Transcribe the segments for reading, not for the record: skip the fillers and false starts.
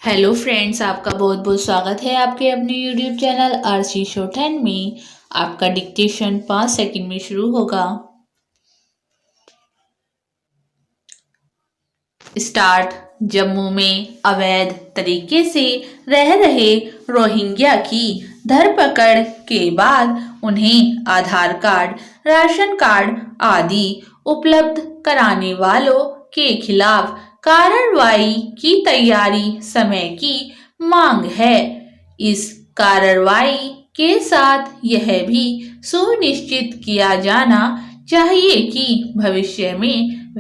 Hello friends, आपका बहुत बहुत स्वागत है आपके अपने यूट्यूब चैनल आरसी शो 10 में। आपका डिक्टेशन 5 सेकंड में शुरू होगा। स्टार्ट। जम्मू में अवैध तरीके से रह रहे रोहिंग्या की धरपकड़ के बाद उन्हें आधार कार्ड, राशन कार्ड आदि उपलब्ध कराने वालों के खिलाफ कार्रवाई की तैयारी समय की मांग है। इस कार्रवाई के साथ यह भी सुनिश्चित किया जाना चाहिए कि भविष्य में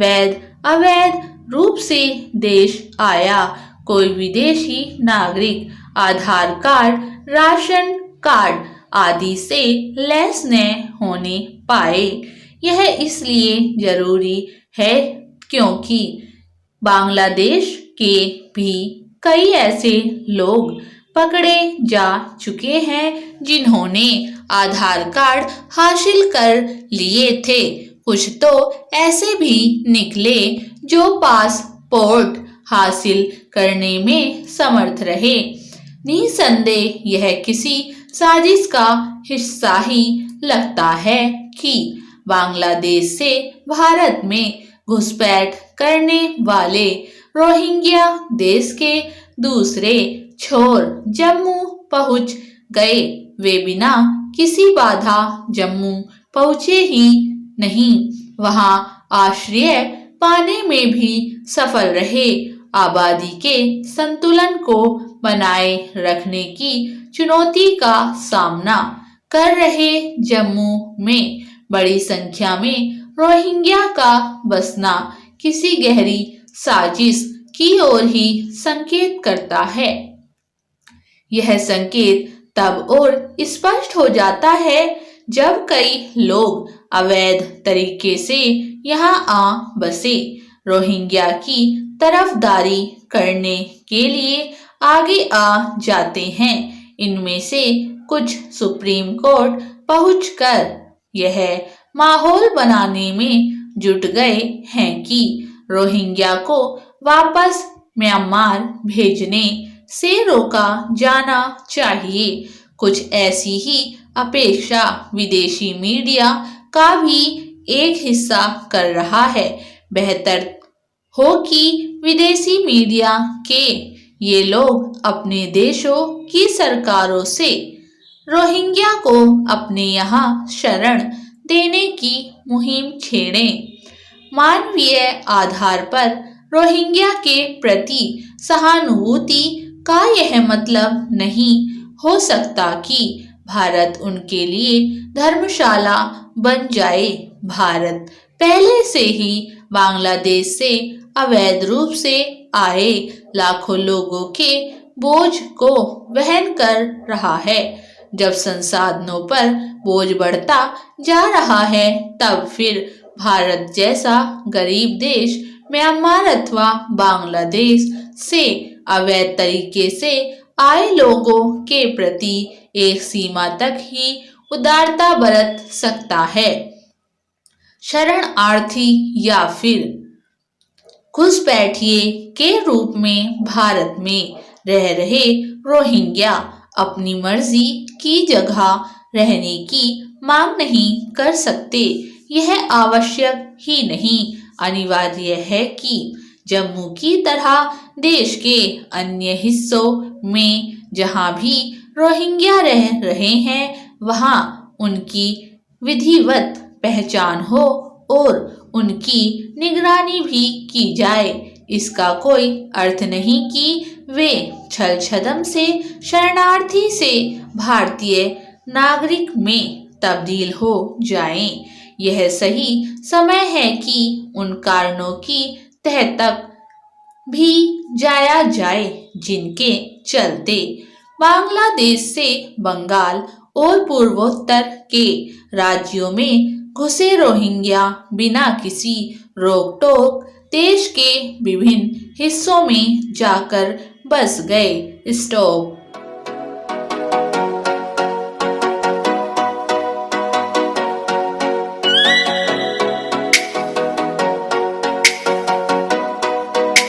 अवैध रूप से देश आया कोई विदेशी नागरिक आधार कार्ड, राशन कार्ड आदि से लैस न होने पाए। यह इसलिए जरूरी है क्योंकि बांग्लादेश के भी कई ऐसे लोग पकड़े जा चुके हैं जिन्होंने आधार कार्ड हासिल कर लिए थे। कुछ तो ऐसे भी निकले जो पासपोर्ट हासिल करने में समर्थ रहे। निसंदेह यह किसी साजिश का हिस्सा ही लगता है कि बांग्लादेश से भारत में घुसपैठ करने वाले रोहिंग्या देश के दूसरे छोर जम्मू पहुंच गए। वे बिना किसी बाधा जम्मू पहुंचे ही नहीं, वहां आश्रय पाने में भी सफल रहे। आबादी के संतुलन को बनाए रखने की चुनौती का सामना कर रहे जम्मू में बड़ी संख्या में रोहिंग्या का बसना किसी गहरी साजिश की ओर ही संकेत करता है। यह संकेत तब और स्पष्ट हो जाता है जब कई लोग अवैध तरीके से यहाँ आ बसे, रोहिंग्या की तरफदारी करने के लिए आगे आ जाते हैं। इनमें से कुछ सुप्रीम कोर्ट पहुंचकर यह माहौल बनाने में जुट गए हैं कि रोहिंग्या को वापस म्यांमार भेजने से रोका जाना चाहिए। कुछ ऐसी ही अपेक्षा विदेशी मीडिया का भी एक हिस्सा कर रहा है। बेहतर हो कि विदेशी मीडिया के ये लोग अपने देशों की सरकारों से रोहिंग्या को अपने यहाँ शरण देने की मुहिम छेड़ें। मानवीय आधार पर रोहिंग्या के प्रति सहानुभूति का यह मतलब नहीं हो सकता कि भारत उनके लिए धर्मशाला बन जाए। भारत पहले से ही बांग्लादेश से अवैध रूप से आए लाखों लोगों के बोझ को वहन कर रहा है। जब संसाधनों पर बोझ बढ़ता जा रहा है, तब फिर भारत जैसा गरीब देश म्यांमार अथवा बांग्लादेश से अवैध तरीके से आए लोगों के प्रति एक सीमा तक ही उदारता बरत सकता है। शरणार्थी या फिर घुसपैठिए के रूप में भारत में रह रहे रोहिंग्या अपनी मर्जी की जगह रहने की मांग नहीं कर सकते। यह आवश्यक ही नहीं, अनिवार्य है कि जम्मू की तरह देश के अन्य हिस्सों में जहां भी रोहिंग्या रह रहे हैं, वहां उनकी विधिवत पहचान हो और उनकी निगरानी भी की जाए। इसका कोई अर्थ नहीं कि वे छल छदम से शरणार्थी से भारतीय नागरिक में तब्दील हो जाएं। यह सही समय है कि उन कारणों की तह तक भी जाया जाए जिनके चलते बांग्लादेश से बंगाल और पूर्वोत्तर के राज्यों में घुसे रोहिंग्या बिना किसी रोक टोक देश के विभिन्न हिस्सों में जाकर बस गए। स्टॉप।